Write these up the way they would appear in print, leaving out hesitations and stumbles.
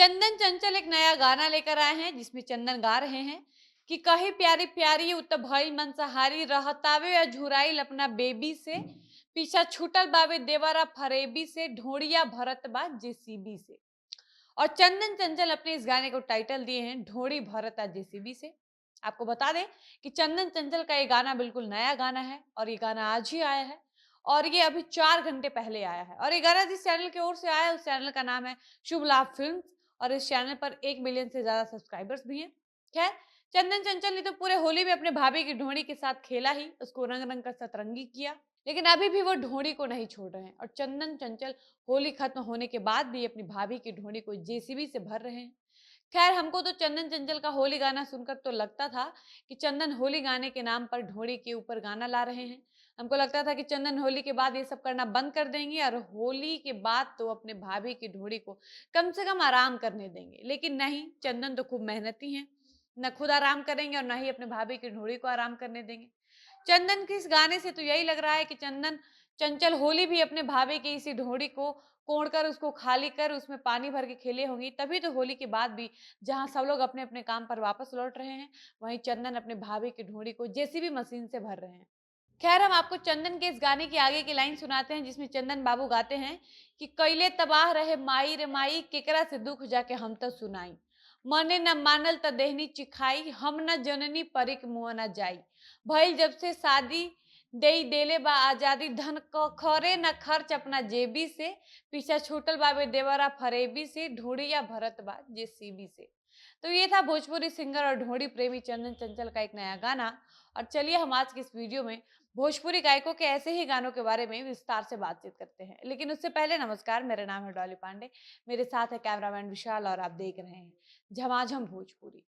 चंदन चंचल एक नया गाना लेकर आए हैं जिसमें चंदन गा रहे हैं कि कही प्यारी प्यारी उत भई मंसाहारी रहतावे या झुराइल अपना बेबी से पीछा छूटल बावे देवरा फरेबी से ढोड़िया भरत बा जेसीबी से। और चंदन चंचल अपने इस गाने को टाइटल दिए हैं ढोड़ी भरता जेसीबी से। आपको बता दें कि चंदन चंचल का ये गाना बिल्कुल नया गाना है और ये गाना आज ही आया है और ये अभी 4 घंटे पहले आया है। और ये गाना जिस चैनल की ओर से आया है उस चैनल का नाम है शुभ लाभ फिल्म और इस चैनल पर 1 मिलियन से ज्यादा सब्सक्राइबर्स भी हैं। खैर, चंदन चंचल ने तो पूरे होली में अपने भाभी की ढोड़ी के साथ खेला ही, उसको रंग रंग का सतरंगी किया, लेकिन अभी भी वो ढोड़ी को नहीं छोड़ रहे हैं और चंदन चंचल होली खत्म होने के बाद भी अपनी भाभी की ढोड़ी को जेसीबी से भर रहे हैं। खैर, हमको तो चंदन चंचल का होली गाना सुनकर तो लगता था कि चंदन होली गाने के नाम पर ढोड़ी के ऊपर गाना ला रहे हैं। हमको लगता था कि चंदन होली के बाद ये सब करना बंद कर देंगे और होली के बाद तो अपने भाभी की ढोड़ी को कम से कम आराम करने देंगे, लेकिन नहीं, चंदन तो खूब मेहनती हैं, न खुद आराम करेंगे और न ही अपने भाभी की ढोड़ी को आराम करने देंगे। चंदन के इस गाने से तो यही लग रहा है कि चंदन चंचल होली भी अपने भाभी की इसी ढोड़ी को कोड़ कर उसको खाली कर उसमें पानी भर के खेले होंगी, तभी तो होली के बाद भी जहां सब लोग अपने अपने काम पर वापस लौट रहे हैं, वहीं चंदन अपने भाभी की ढोड़ी को जेसीबी मशीन से भर रहे हैं। खैर, हम आपको चंदन के इस गाने की आगे की लाइन सुनाते हैं जिसमें चंदन बाबू गाते हैं कि कैले तबाह रहे माई रे माई केकरा से दुख जाके हम तो सुनाई, मने न मानल त देहनी चिखाई हम न जननी परिक मुआ न जाई, भइल जब से शादी देई देले बा आजादी धन खरे न खर्च अपना जेबी से पीछा छूटल बाबे देवरा फरेबी से ढूंढिया भरत बा जेसीबी से। तो ये था भोजपुरी सिंगर और ढोड़ी प्रेमी चंदन चंचल का एक नया गाना। और चलिए हम आज की इस वीडियो में भोजपुरी गायकों के ऐसे ही गानों के बारे में विस्तार से बातचीत करते हैं, लेकिन उससे पहले नमस्कार, मेरा नाम है डॉली पांडे, मेरे साथ है कैमरामैन विशाल और आप देख रहे हैं झमाझम भोजपुरी।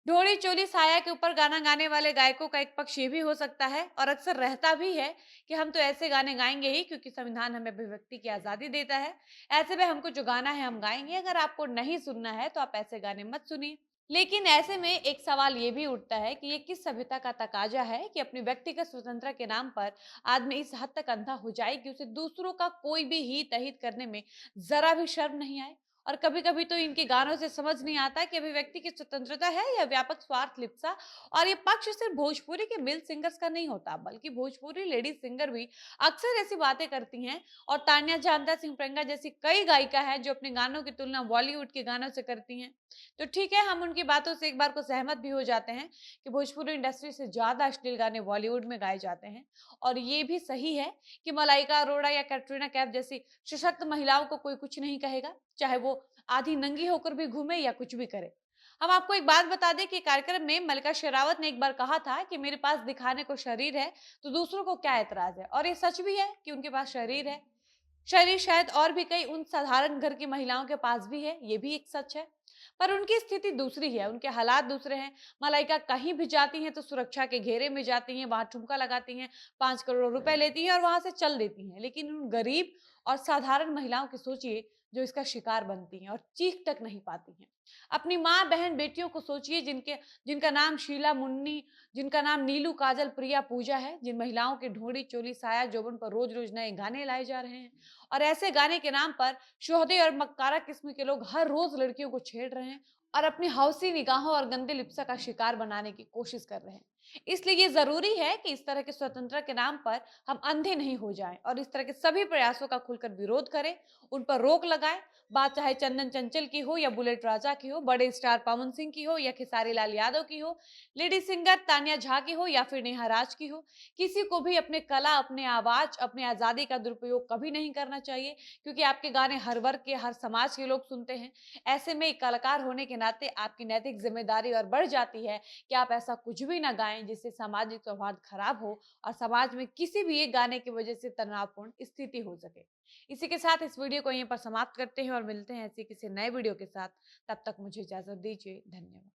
ढोड़ी चोली साया के ऊपर गाना गाने वाले गायकों का एक पक्ष ये भी हो सकता है और अक्सर रहता भी है कि हम तो ऐसे गाने गाएंगे ही क्योंकि संविधान हमें अभिव्यक्ति की आजादी देता है, ऐसे में हमको जो गाना है हम गाएंगे, अगर आपको नहीं सुनना है तो आप ऐसे गाने मत सुनिए। लेकिन ऐसे में एक सवाल ये भी उठता है कि ये किस सभ्यता का तकाजा है कि अपनी व्यक्तिगत स्वतंत्रता के नाम पर आदमी इस हद तक अंधा हो जाए कि उसे दूसरों का कोई भी हित अहित करने में जरा भी शर्म नहीं आए। और कभी कभी तो इनके गानों से समझ नहीं आता कि अभिव्यक्ति की स्वतंत्रता है या व्यापक स्वार्थ लिप्सा। और ये पक्ष सिर्फ भोजपुरी के मेल सिंगर्स का नहीं होता, बल्कि भोजपुरी लेडीज सिंगर भी अक्सर ऐसी बातें करती हैं। और तान्या जानदा सिंह प्रियंका जैसी कई गायिका हैं जो अपने गानों की तुलना बॉलीवुड के गानों से करती हैं। तो ठीक है, हम उनकी बातों से एक बार को सहमत भी हो जाते हैं कि भोजपुरी इंडस्ट्री से ज्यादा अश्लील गाने बॉलीवुड में गाए जाते हैं। और ये भी सही है कि मलाइका अरोड़ा या कैटरीना कैफ जैसी सशक्त महिलाओं को कोई कुछ नहीं कहेगा, चाहे वो आधी नंगी होकर भी घूमे या कुछ भी करे। हम आपको एक बात बता दें कि कार्यक्रम में मल्लिका शेरावत ने एक बार कहा था कि मेरे पास दिखाने को शरीर है तो दूसरों को क्या एतराज है, और ये सच भी है कि उनके पास शरीर है। शरीर शायद और भी कई उन साधारण घर की महिलाओं के पास भी है, ये भी एक सच है। पर उनकी स्थिति दूसरी है, उनके हालात दूसरे हैं। मलाइका कहीं भी जाती हैं तो सुरक्षा के घेरे में जाती हैं, वहां ठुमका लगाती हैं, 5 करोड़ रुपए लेती हैं और वहां से चल देती हैं। लेकिन उन गरीब और साधारण महिलाओं की सोचिए जो इसका शिकार बनती हैं और चीख तक नहीं पाती हैं। अपनी माँ बहन बेटियों को सोचिए जिनके जिनका नाम शीला मुन्नी, जिनका नाम नीलू काजल प्रिया पूजा है, जिन महिलाओं के ढोड़ी चोली साया जोबन पर रोज रोज नए गाने लाए जा रहे हैं। और ऐसे गाने के नाम पर शोहदे और मक्कारा किस्म के लोग हर रोज लड़कियों को छेड़ रहे हैं और अपनी हौसी निगाहों और गंदे लिप्सा का शिकार बनाने की कोशिश कर रहे हैं। इसलिए ये जरूरी है कि इस तरह के स्वतंत्रता के नाम पर हम अंधे नहीं हो जाएं और इस तरह के सभी प्रयासों का खुलकर विरोध करें, उन पर रोक लगाएं। बात चाहे चंदन चंचल की हो या बुलेट राजा की हो, बड़े स्टार पवन सिंह की हो या खेसारी लाल यादव की हो, लेडी सिंगर तान्या झा की हो या फिर नेहा राज की हो, किसी को भी अपने कला, अपने आवाज, अपने आजादी का दुरुपयोग कभी नहीं करना चाहिए, क्योंकि आपके गाने हर वर्ग के, हर समाज के लोग सुनते हैं। ऐसे में एक कलाकार होने के नाते आपकी नैतिक जिम्मेदारी और बढ़ जाती है कि आप ऐसा कुछ भी ना गाएं जिससे सामाजिक सौहार्द खराब हो और समाज में किसी भी एक गाने की वजह से तनावपूर्ण स्थिति हो सके। इसी के साथ इस वीडियो को यहीं पर समाप्त करते हैं और मिलते हैं ऐसे किसी नए वीडियो के साथ। तब तक मुझे इजाजत दीजिए। धन्यवाद।